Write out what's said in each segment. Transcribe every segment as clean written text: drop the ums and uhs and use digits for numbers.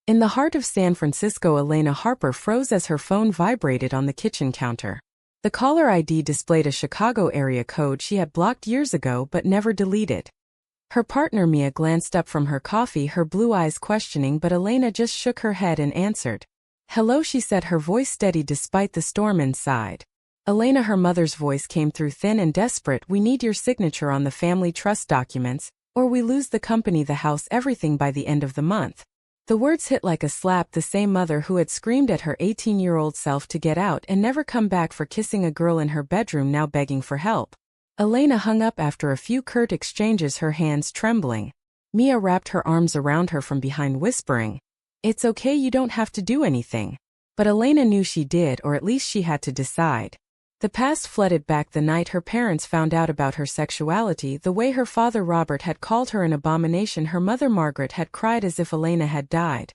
In the heart of San Francisco, Elena Harper froze as her phone vibrated on the kitchen counter. The caller ID displayed a Chicago area code she had blocked years ago but never deleted. Her partner Mia glanced up from her coffee, her blue eyes questioning, but Elena just shook her head and answered. "Hello," she said, her voice steady despite the storm inside. "Elena," her mother's voice came through thin and desperate. "We need your signature on the family trust documents, or we lose the company, the house, everything by the end of the month." The words hit like a slap. The same mother who had screamed at her 18-year-old self to get out and never come back for kissing a girl in her bedroom, now begging for help. Elena hung up after a few curt exchanges, her hands trembling. Mia wrapped her arms around her from behind, whispering, "It's okay, you don't have to do anything." But Elena knew she did, or at least she had to decide. The past flooded back. The night her parents found out about her sexuality, the way her father Robert had called her an abomination, her mother Margaret had cried as if Elena had died.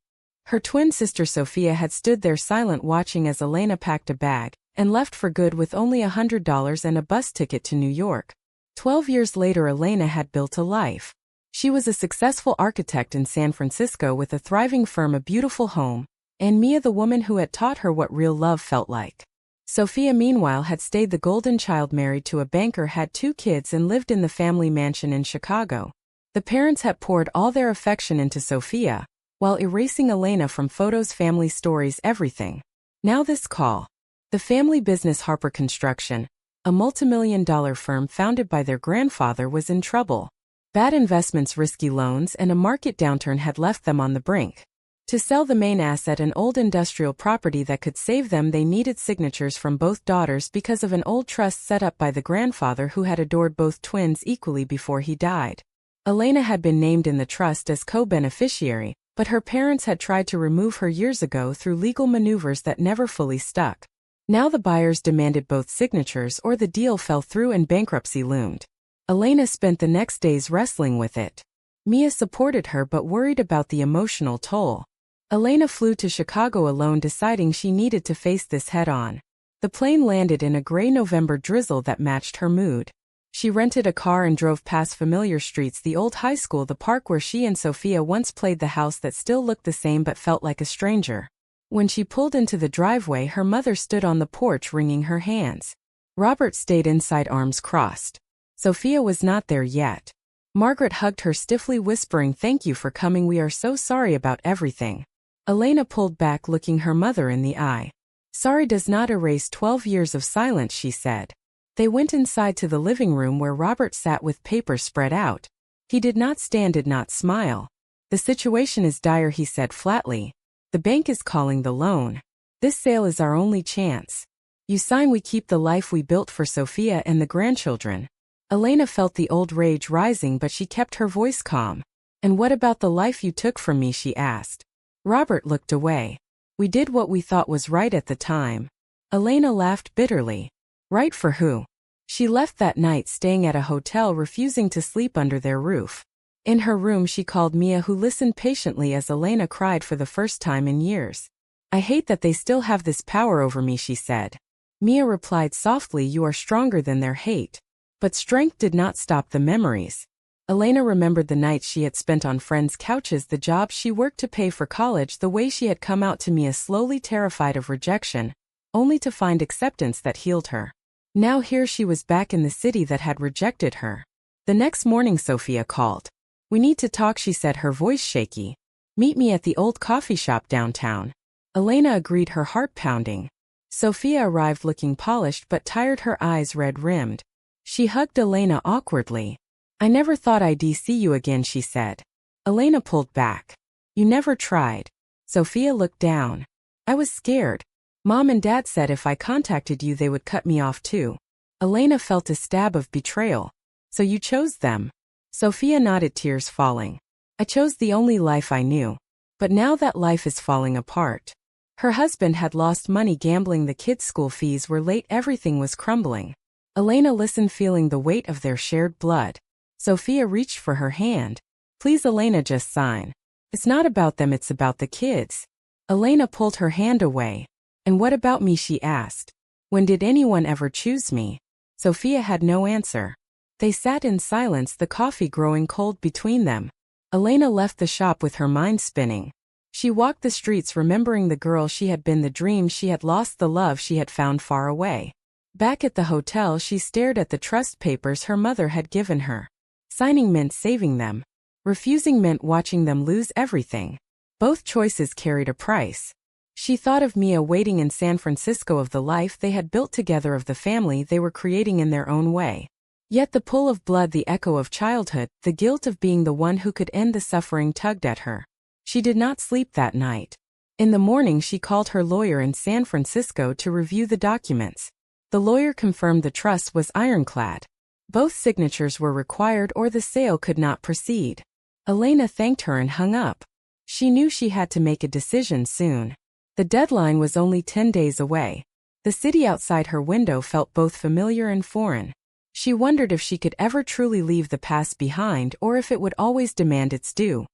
Her twin sister Sophia had stood there silent, watching as Elena packed a bag and left for good with only $100 and a bus ticket to New York. 12 years later, Elena had built a life. She was a successful architect in San Francisco with a thriving firm, a beautiful home, and Mia, the woman who had taught her what real love felt like. Sophia, meanwhile, had stayed the golden child, married to a banker, had 2 kids, and lived in the family mansion in Chicago. The parents had poured all their affection into Sophia, while erasing Elena from photos, family stories, everything. Now this call. The family business Harper Construction, a multimillion-dollar firm founded by their grandfather, was in trouble. Bad investments, risky loans, and a market downturn had left them on the brink. To sell the main asset, an old industrial property that could save them, they needed signatures from both daughters because of an old trust set up by the grandfather who had adored both twins equally before he died. Elena had been named in the trust as co-beneficiary, but her parents had tried to remove her years ago through legal maneuvers that never fully stuck. Now the buyers demanded both signatures or the deal fell through and bankruptcy loomed. Elena spent the next days wrestling with it. Mia supported her but worried about the emotional toll. Elena flew to Chicago alone, deciding she needed to face this head-on. The plane landed in a gray November drizzle that matched her mood. She rented a car and drove past familiar streets, the old high school, the park where she and Sophia once played, the house that still looked the same but felt like a stranger. When she pulled into the driveway, her mother stood on the porch wringing her hands. Robert stayed inside, arms crossed. Sophia was not there yet. Margaret hugged her stiffly, whispering, "Thank you for coming, we are so sorry about everything." Elena pulled back, looking her mother in the eye. "Sorry does not erase 12 years of silence," she said. They went inside to the living room where Robert sat with papers spread out. He did not stand, did not smile. "The situation is dire," he said flatly. "The bank is calling the loan. This sale is our only chance. You sign, we keep the life we built for Sophia and the grandchildren." Elena felt the old rage rising, but she kept her voice calm. "And what about the life you took from me?" she asked. Robert looked away. "We did what we thought was right at the time." Elena laughed bitterly. "Right for who?" She left that night, staying at a hotel, refusing to sleep under their roof. In her room she called Mia, who listened patiently as Elena cried for the first time in years. "I hate that they still have this power over me," she said. Mia replied softly, "You are stronger than their hate." But strength did not stop the memories. Elena remembered the nights she had spent on friends' couches, the jobs she worked to pay for college, the way she had come out to Mia slowly, terrified of rejection, only to find acceptance that healed her. Now here she was back in the city that had rejected her. The next morning Sophia called. "We need to talk," she said, her voice shaky. "Meet me at the old coffee shop downtown." Elena agreed, her heart pounding. Sophia arrived looking polished but tired, her eyes red-rimmed. She hugged Elena awkwardly. "I never thought I'd see you again," she said. Elena pulled back. "You never tried." Sophia looked down. "I was scared. Mom and Dad said if I contacted you they would cut me off too." Elena felt a stab of betrayal. "So you chose them?" Sophia nodded, tears falling. "I chose the only life I knew. But now that life is falling apart." Her husband had lost money gambling, the kids' school fees were late, everything was crumbling. Elena listened, feeling the weight of their shared blood. Sophia reached for her hand. "Please, Elena, just sign. It's not about them, it's about the kids." Elena pulled her hand away. "And what about me?" she asked. "When did anyone ever choose me?" Sophia had no answer. They sat in silence, the coffee growing cold between them. Elena left the shop with her mind spinning. She walked the streets remembering the girl she had been, the dreams she had lost, the love she had found far away. Back at the hotel, she stared at the trust papers her mother had given her. Signing meant saving them. Refusing meant watching them lose everything. Both choices carried a price. She thought of Mia waiting in San Francisco, of the life they had built together, of the family they were creating in their own way. Yet the pull of blood, the echo of childhood, the guilt of being the one who could end the suffering tugged at her. She did not sleep that night. In the morning, she called her lawyer in San Francisco to review the documents. The lawyer confirmed the trust was ironclad. Both signatures were required or the sale could not proceed. Elena thanked her and hung up. She knew she had to make a decision soon. The deadline was only 10 days away. The city outside her window felt both familiar and foreign. She wondered if she could ever truly leave the past behind or if it would always demand its due.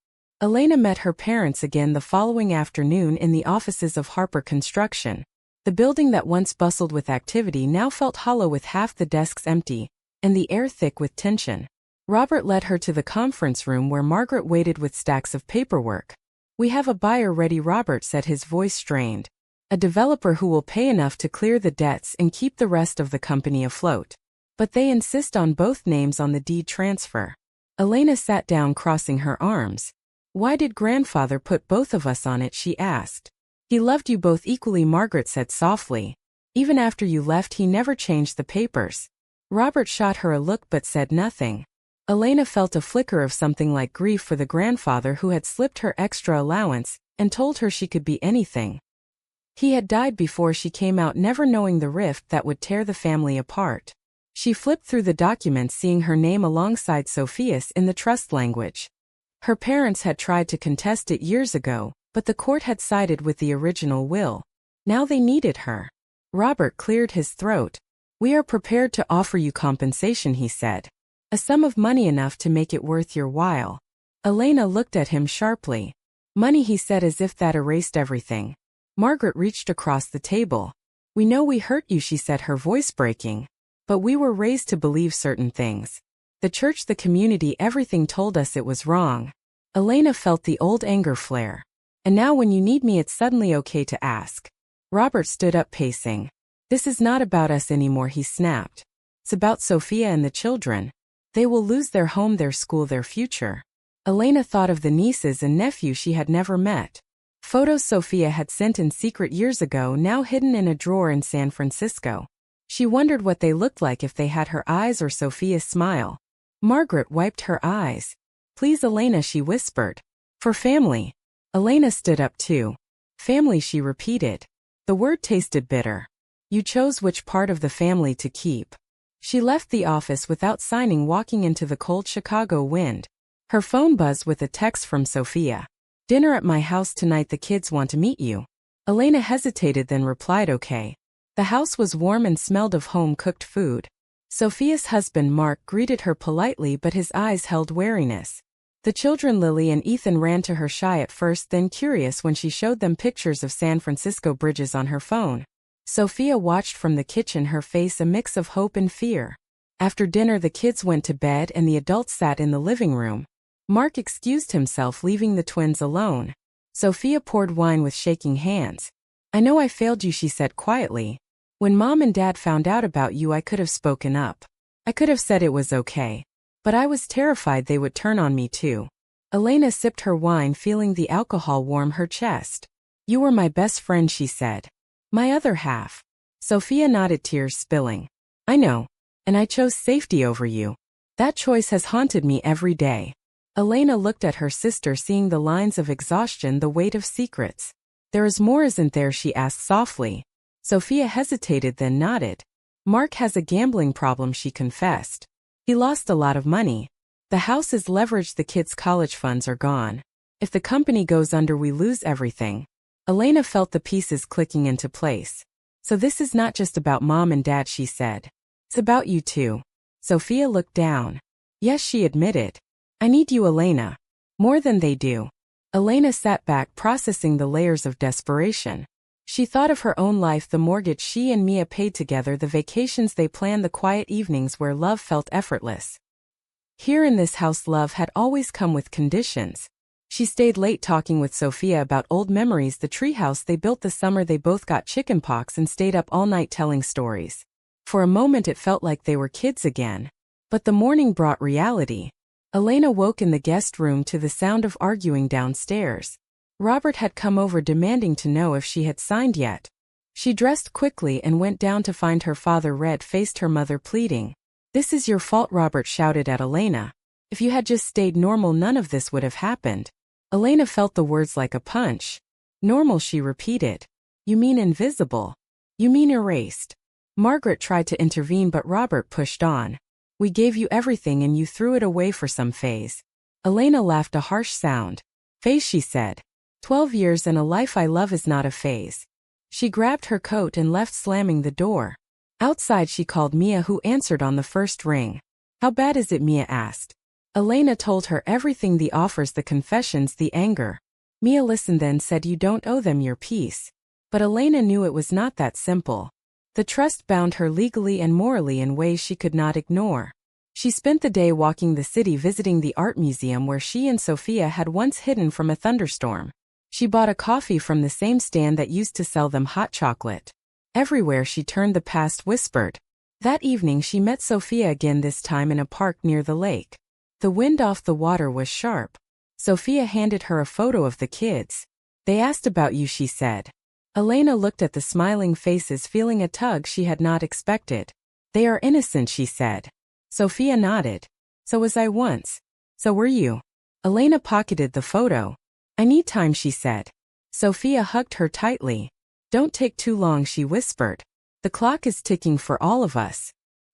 Elena met her parents again the following afternoon in the offices of Harper Construction. The building that once bustled with activity now felt hollow, with half the desks empty and the air thick with tension. Robert led her to the conference room where Margaret waited with stacks of paperwork. "We have a buyer ready," Robert said, his voice strained. "A developer who will pay enough to clear the debts and keep the rest of the company afloat. But they insist on both names on the deed transfer." Elena sat down, crossing her arms. "Why did grandfather put both of us on it?" she asked. "He loved you both equally," Margaret said softly. "Even after you left, he never changed the papers." Robert shot her a look but said nothing. Elena felt a flicker of something like grief for the grandfather who had slipped her extra allowance and told her she could be anything. He had died before she came out, never knowing the rift that would tear the family apart. She flipped through the documents, seeing her name alongside Sophia's in the trust language. Her parents had tried to contest it years ago, but the court had sided with the original will. Now they needed her. Robert cleared his throat. "We are prepared to offer you compensation," he said. "A sum of money enough to make it worth your while." Elena looked at him sharply. "Money," he said, as if that erased everything. Margaret reached across the table. "We know we hurt you," she said, her voice breaking. "But we were raised to believe certain things. The church, the community, everything told us it was wrong." Elena felt the old anger flare. "And now when you need me, it's suddenly okay to ask." Robert stood up, pacing. "This is not about us anymore," he snapped. "It's about Sophia and the children. They will lose their home, their school, their future." Elena thought of the nieces and nephew she had never met. Photos Sophia had sent in secret years ago, now hidden in a drawer in San Francisco. She wondered what they looked like, if they had her eyes or Sophia's smile. Margaret wiped her eyes. "Please, Elena," she whispered. "For family." Elena stood up too. "Family," she repeated. The word tasted bitter. "You chose which part of the family to keep." She left the office without signing, walking into the cold Chicago wind. Her phone buzzed with a text from Sophia. "Dinner at my house tonight, the kids want to meet you." Elena hesitated, then replied, "Okay." The house was warm and smelled of home-cooked food. Sophia's husband, Mark, greeted her politely, but his eyes held wariness. The children, Lily and Ethan, ran to her, shy at first, then curious when she showed them pictures of San Francisco bridges on her phone. Sophia watched from the kitchen, her face a mix of hope and fear. After dinner, the kids went to bed and the adults sat in the living room. Mark excused himself, leaving the twins alone. Sophia poured wine with shaking hands. "I know I failed you," she said quietly. "When Mom and Dad found out about you, I could have spoken up. I could have said it was okay. But I was terrified they would turn on me too." Elena sipped her wine, feeling the alcohol warm her chest. "You were my best friend," she said. "My other half." Sophia nodded, tears spilling. "I know. And I chose safety over you. That choice has haunted me every day." Elena looked at her sister, seeing the lines of exhaustion, the weight of secrets. "There is more, isn't there?" she asked softly. Sophia hesitated, then nodded. "Mark has a gambling problem," she confessed. "He lost a lot of money. The house is leveraged, the kids' college funds are gone. If the company goes under, we lose everything." Elena felt the pieces clicking into place. "So this is not just about Mom and Dad," she said. "It's about you too." Sophia looked down. "Yes," she admitted. "I need you, Elena. More than they do." Elena sat back, processing the layers of desperation. She thought of her own life, the mortgage she and Mia paid together, the vacations they planned, the quiet evenings where love felt effortless. Here in this house, love had always come with conditions. She stayed late talking with Sophia about old memories, the treehouse they built the summer they both got chickenpox, and stayed up all night telling stories. For a moment it felt like they were kids again. But the morning brought reality. Elena woke in the guest room to the sound of arguing downstairs. Robert had come over demanding to know if she had signed yet. She dressed quickly and went down to find her father, red-faced, her mother pleading. "This is your fault," Robert shouted at Elena. "If you had just stayed normal, none of this would have happened." Elena felt the words like a punch. "Normal," she repeated. "You mean invisible. You mean erased." Margaret tried to intervene, but Robert pushed on. "We gave you everything and you threw it away for some phase." Elena laughed, a harsh sound. "Phase," she said. 12 years and a life I love is not a phase." She grabbed her coat and left, slamming the door. Outside she called Mia, who answered on the first ring. "How bad is it?" Mia asked. Elena told her everything, the offers, the confessions, the anger. Mia listened, then said, "You don't owe them your peace." But Elena knew it was not that simple. The trust bound her legally and morally in ways she could not ignore. She spent the day walking the city, visiting the art museum where she and Sophia had once hidden from a thunderstorm. She bought a coffee from the same stand that used to sell them hot chocolate. Everywhere she turned, the past whispered. That evening she met Sophia again, this time in a park near the lake. The wind off the water was sharp. Sophia handed her a photo of the kids. "They asked about you," she said. Elena looked at the smiling faces, feeling a tug she had not expected. "They are innocent," she said. Sophia nodded. "So was I once. So were you." Elena pocketed the photo. "I need time," she said. Sophia hugged her tightly. "Don't take too long," she whispered. "The clock is ticking for all of us."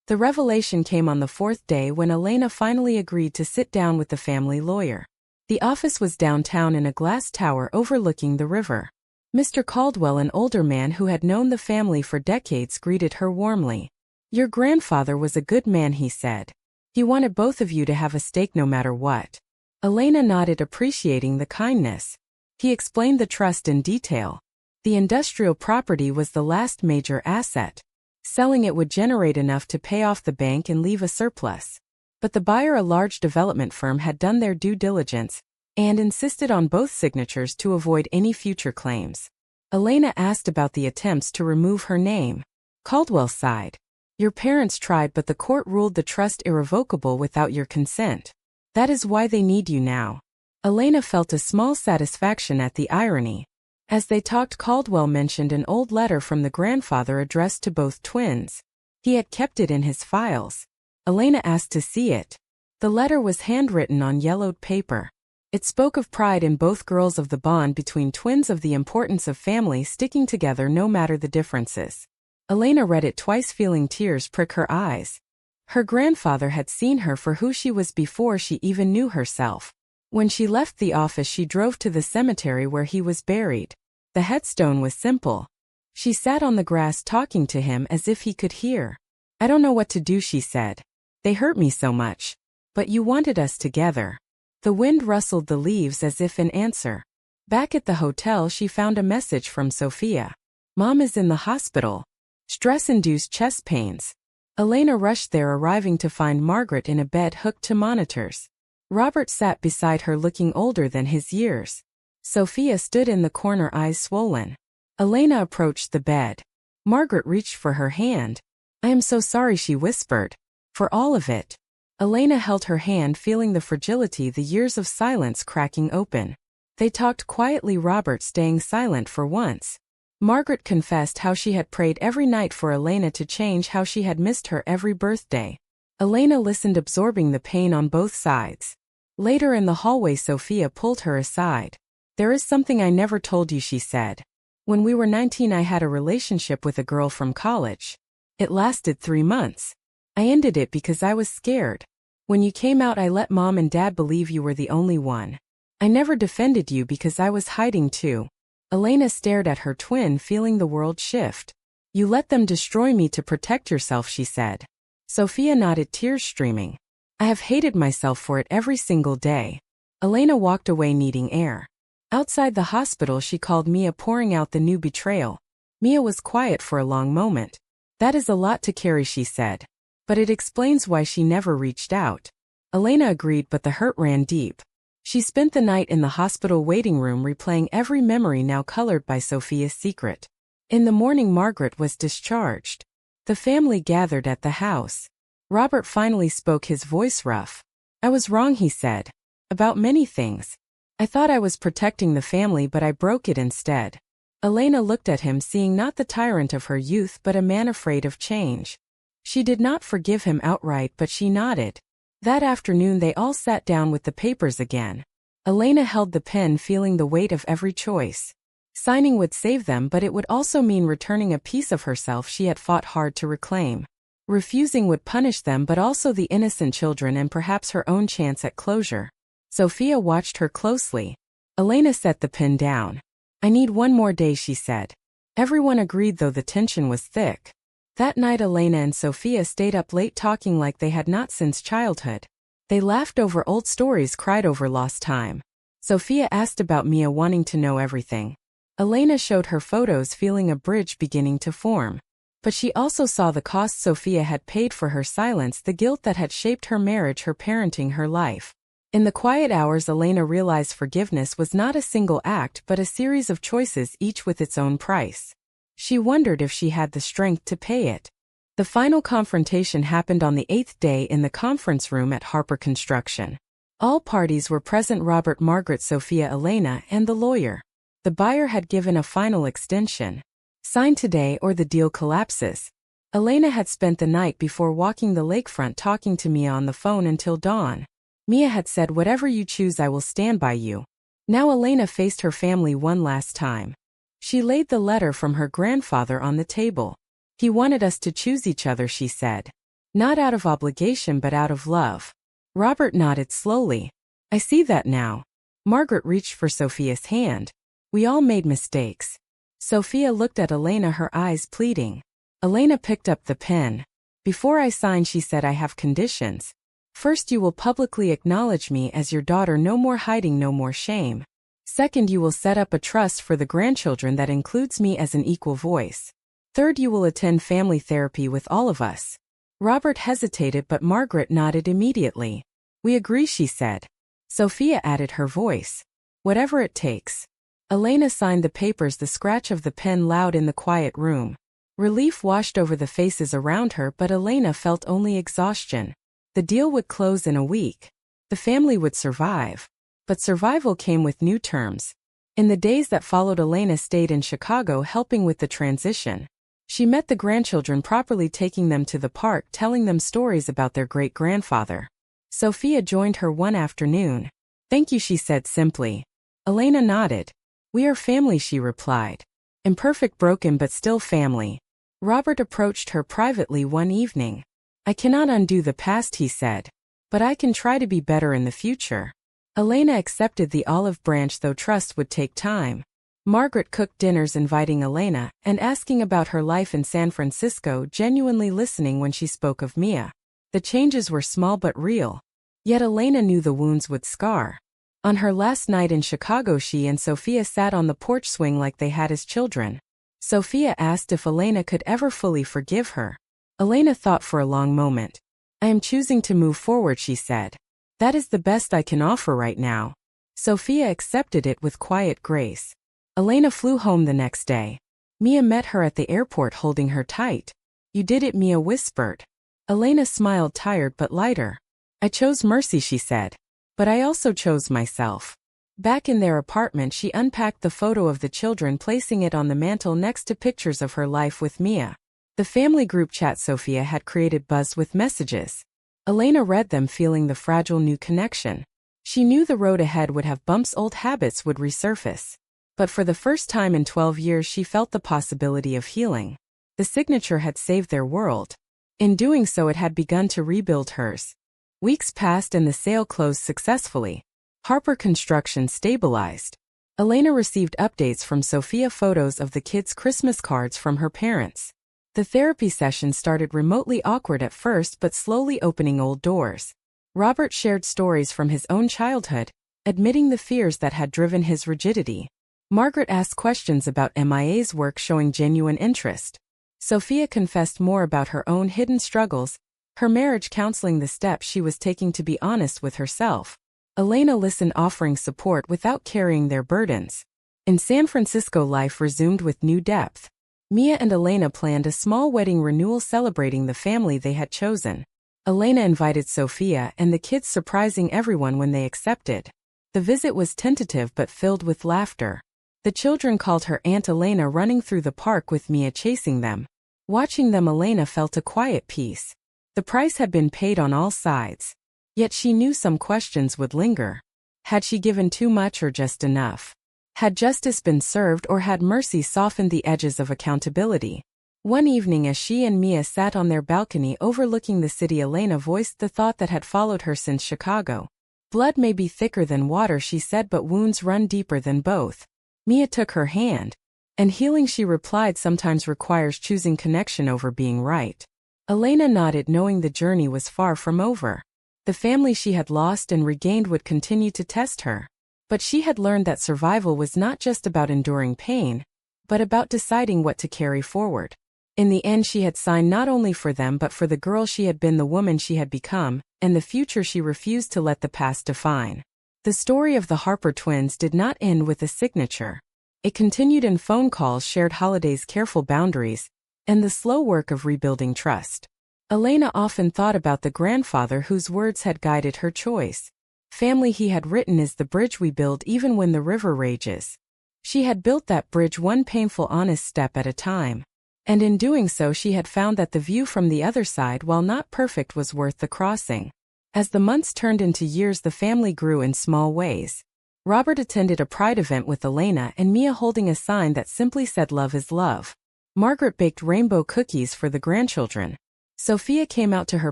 The revelation came on the fourth day, when Elena finally agreed to sit down with the family lawyer. The office was downtown in a glass tower overlooking the river. Mr. Caldwell, an older man who had known the family for decades, greeted her warmly. "Your grandfather was a good man," he said. "He wanted both of you to have a stake no matter what." Elena nodded, appreciating the kindness. He explained the trust in detail. The industrial property was the last major asset. Selling it would generate enough to pay off the bank and leave a surplus. But the buyer, a large development firm, had done their due diligence and insisted on both signatures to avoid any future claims. Elena asked about the attempts to remove her name. Caldwell sighed. "Your parents tried, but the court ruled the trust irrevocable without your consent. That is why they need you now." Elena felt a small satisfaction at the irony. As they talked, Caldwell mentioned an old letter from the grandfather addressed to both twins. He had kept it in his files. Elena asked to see it. The letter was handwritten on yellowed paper. It spoke of pride in both girls, of the bond between twins, of the importance of family sticking together no matter the differences. Elena read it twice, feeling tears prick her eyes. Her grandfather had seen her for who she was before she even knew herself. When she left the office, she drove to the cemetery where he was buried. The headstone was simple. She sat on the grass talking to him as if he could hear. "I don't know what to do," she said. "They hurt me so much. But you wanted us together." The wind rustled the leaves as if in answer. Back at the hotel, she found a message from Sophia. "Mom is in the hospital. Stress-induced chest pains." Elena rushed there, arriving to find Margaret in a bed hooked to monitors. Robert sat beside her, looking older than his years. Sophia stood in the corner, eyes swollen. Elena approached the bed. Margaret reached for her hand. "I am so sorry," she whispered. "For all of it." Elena held her hand, feeling the fragility, the years of silence cracking open. They talked quietly, Robert staying silent for once. Margaret confessed how she had prayed every night for Elena to change, how she had missed her every birthday. Elena listened, absorbing the pain on both sides. Later in the hallway, Sophia pulled her aside. "There is something I never told you," she said. "When we were 19, I had a relationship with a girl from college. It lasted 3 months. I ended it because I was scared. When you came out, I let Mom and Dad believe you were the only one. I never defended you because I was hiding too." Elena stared at her twin, feeling the world shift. "You let them destroy me to protect yourself," she said. Sophia nodded, tears streaming. "I have hated myself for it every single day." Elena walked away, needing air. Outside the hospital, she called Mia, pouring out the new betrayal. Mia was quiet for a long moment. "That is a lot to carry," she said. "But it explains why she never reached out." Elena agreed, but the hurt ran deep. She spent the night in the hospital waiting room replaying every memory now colored by Sophia's secret. In the morning, Margaret was discharged. The family gathered at the house. Robert finally spoke, his voice rough. "I was wrong," he said. "About many things. I thought I was protecting the family, but I broke it instead." Elena looked at him, seeing not the tyrant of her youth but a man afraid of change. She did not forgive him outright, but she nodded. That afternoon they all sat down with the papers again. Elena held the pen, feeling the weight of every choice. Signing would save them, but it would also mean returning a piece of herself she had fought hard to reclaim. Refusing would punish them, but also the innocent children and perhaps her own chance at closure. Sophia watched her closely. Elena set the pen down. "I need one more day," she said. Everyone agreed, though the tension was thick. That night Elena and Sophia stayed up late talking like they had not since childhood. They laughed over old stories, cried over lost time. Sophia asked about Mia, wanting to know everything. Elena showed her photos, feeling a bridge beginning to form. But she also saw the cost Sophia had paid for her silence, the guilt that had shaped her marriage, her parenting, her life. In the quiet hours, Elena realized forgiveness was not a single act but a series of choices, each with its own price. She wondered if she had the strength to pay it. The final confrontation happened on the 8th day in the conference room at Harper Construction. All parties were present: Robert, Margaret, Sophia, Elena, and the lawyer. The buyer had given a final extension. "Sign today or the deal collapses." Elena had spent the night before walking the lakefront talking to Mia on the phone until dawn. Mia had said, "Whatever you choose, I will stand by you." Now Elena faced her family one last time. She laid the letter from her grandfather on the table. "He wanted us to choose each other," she said. "Not out of obligation but out of love." Robert nodded slowly. "I see that now." Margaret reached for Sophia's hand. "We all made mistakes." Sophia looked at Elena, her eyes pleading. Elena picked up the pen. "Before I sign," she said, "I have conditions. First, you will publicly acknowledge me as your daughter, no more hiding, no more shame. Second, you will set up a trust for the grandchildren that includes me as an equal voice. Third, you will attend family therapy with all of us." Robert hesitated, but Margaret nodded immediately. "We agree," she said. Sophia added her voice. "Whatever it takes." Elena signed the papers, the scratch of the pen loud in the quiet room. Relief washed over the faces around her, but Elena felt only exhaustion. The deal would close in a week. The family would survive. But survival came with new terms. In the days that followed, Elena stayed in Chicago helping with the transition. She met the grandchildren properly, taking them to the park, telling them stories about their great-grandfather. Sophia joined her one afternoon. "Thank you," she said simply. Elena nodded. "We are family," she replied. "Imperfect, broken, but still family." Robert approached her privately one evening. "I cannot undo the past," he said. "But I can try to be better in the future." Elena accepted the olive branch, though trust would take time. Margaret cooked dinners, inviting Elena, and asking about her life in San Francisco, genuinely listening when she spoke of Mia. The changes were small but real. Yet Elena knew the wounds would scar. On her last night in Chicago, she and Sophia sat on the porch swing like they had as children. Sophia asked if Elena could ever fully forgive her. Elena thought for a long moment. "I am choosing to move forward," she said. "That is the best I can offer right now." Sophia accepted it with quiet grace. Elena flew home the next day. Mia met her at the airport, holding her tight. "You did it," Mia whispered. Elena smiled, tired but lighter. "I chose mercy," she said. "But I also chose myself." Back in their apartment, she unpacked the photo of the children, placing it on the mantel next to pictures of her life with Mia. The family group chat Sophia had created buzzed with messages. Elena read them, feeling the fragile new connection. She knew the road ahead would have bumps, old habits would resurface. But for the first time in 12 years, she felt the possibility of healing. The signature had saved their world. In doing so, it had begun to rebuild hers. Weeks passed and the sale closed successfully. Harper Construction stabilized. Elena received updates from Sophia, photos of the kids' Christmas cards from her parents. The therapy session started remotely, awkward at first but slowly opening old doors. Robert shared stories from his own childhood, admitting the fears that had driven his rigidity. Margaret asked questions about Mia's work, showing genuine interest. Sophia confessed more about her own hidden struggles, her marriage counseling, the steps she was taking to be honest with herself. Elena listened, offering support without carrying their burdens. In San Francisco, life resumed with new depth. Mia and Elena planned a small wedding renewal celebrating the family they had chosen. Elena invited Sophia and the kids, surprising everyone when they accepted. The visit was tentative but filled with laughter. The children called her Aunt Elena, running through the park with Mia chasing them. Watching them, Elena felt a quiet peace. The price had been paid on all sides. Yet she knew some questions would linger. Had she given too much or just enough? Had justice been served, or had mercy softened the edges of accountability? One evening, as she and Mia sat on their balcony overlooking the city, Elena voiced the thought that had followed her since Chicago. Blood may be thicker than water, she said, but wounds run deeper than both. Mia took her hand. And healing, she replied, sometimes requires choosing connection over being right. Elena nodded, knowing the journey was far from over. The family she had lost and regained would continue to test her. But she had learned that survival was not just about enduring pain, but about deciding what to carry forward. In the end, she had signed not only for them but for the girl she had been, the woman she had become, and the future she refused to let the past define. The story of the Harper twins did not end with a signature. It continued in phone calls, shared holidays, careful boundaries, and the slow work of rebuilding trust. Elena often thought about the grandfather whose words had guided her choice. Family, he had written, is the bridge we build even when the river rages. She had built that bridge one painful, honest step at a time. And in doing so, she had found that the view from the other side, while not perfect, was worth the crossing. As the months turned into years, the family grew in small ways. Robert attended a pride event with Elena and Mia, holding a sign that simply said, "Love is love." Margaret baked rainbow cookies for the grandchildren. Sophia came out to her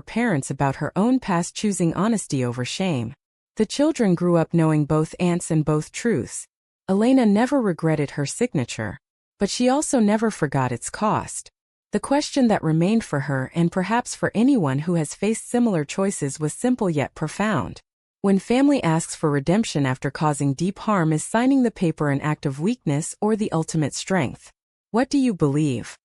parents about her own past, choosing honesty over shame. The children grew up knowing both aunts and both truths. Elena never regretted her signature, but she also never forgot its cost. The question that remained for her, and perhaps for anyone who has faced similar choices, was simple yet profound. When family asks for redemption after causing deep harm, is signing the paper an act of weakness or the ultimate strength? What do you believe?